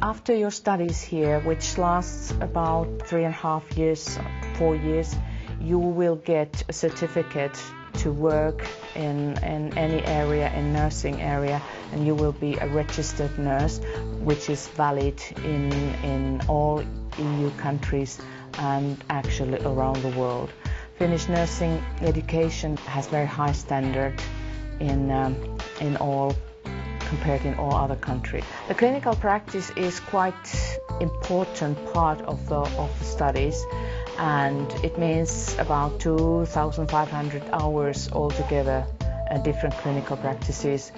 After your studies here, which lasts about 3.5 years, 4 years, you will get a certificate to work in any area, in nursing area, and you will be a registered nurse, which is valid in all EU countries and actually around the world. Finnish nursing education has very high standard in all compared in all other countries. The clinical practice is quite important part of the studies, and it means about 2,500 hours altogether, different clinical practices.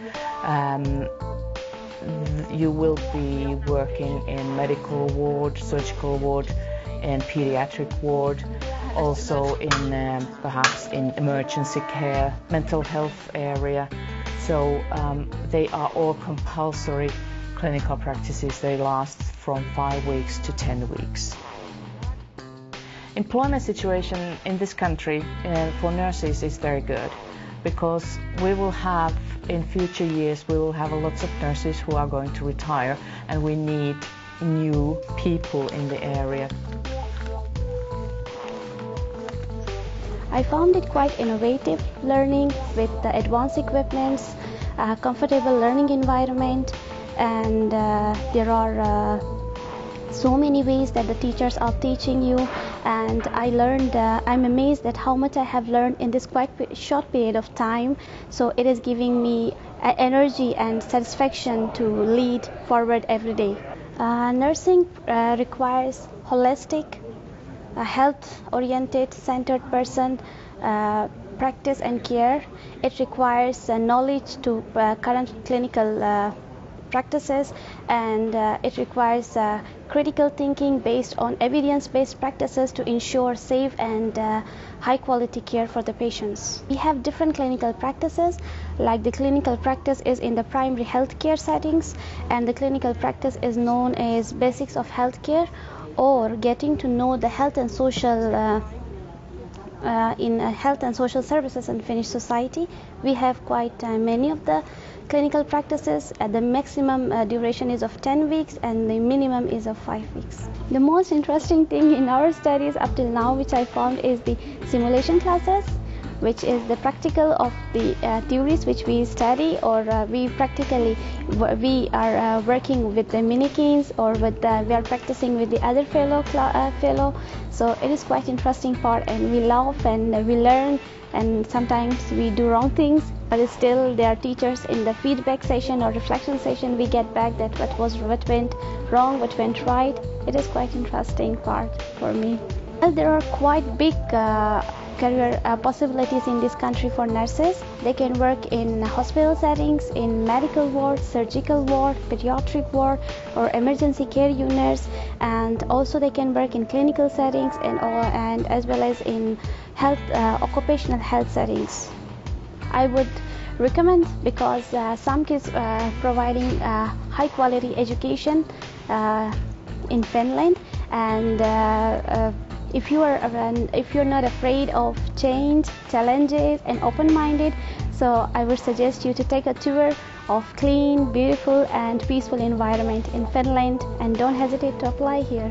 You will be working in medical ward, surgical ward, and pediatric ward, also in perhaps in emergency care, mental health area. So they are all compulsory clinical practices. They last from 5 weeks to 10 weeks. Employment situation in this country for nurses is very good, because we will have in future years lots of nurses who are going to retire, and we need new people in the area. I found it quite innovative learning with the advanced equipments, comfortable learning environment, and there are so many ways that the teachers are teaching you, and I'm amazed at how much I have learned in this quite short period of time. So it is giving me energy and satisfaction to lead forward every day. Nursing requires holistic, health-oriented, centered person practice and care. It requires knowledge to current clinical practices, and it requires critical thinking based on evidence-based practices to ensure safe and high-quality care for the patients. We have different clinical practices, like the clinical practice is in the primary healthcare settings, and the clinical practice is known as basics of healthcare, or getting to know the health and social health and social services in Finnish society. We have quite many of the clinical practices. The maximum duration is of 10 weeks and the minimum is of 5 weeks. The most interesting thing in our studies up till now, which I found, is the simulation classes, which is the practical of the theories which we study, or we are working with the mannequins, or we are practicing with the other fellow. So it is quite interesting part, and we laugh and we learn, and sometimes we do wrong things, but still there are teachers in the feedback session or reflection session. We get back that what went wrong, what went right. It is quite interesting part for me. Well, there are quite big career possibilities in this country for nurses. They can work in hospital settings, in medical ward, surgical ward, pediatric ward, or emergency care units, and also they can work in clinical settings and as well as in health, occupational health settings. I would recommend, because SAMK is providing high quality education in Finland, and if you're not afraid of change, challenges, and open-minded, so I would suggest you to take a tour of clean, beautiful, and peaceful environment in Finland, and don't hesitate to apply here.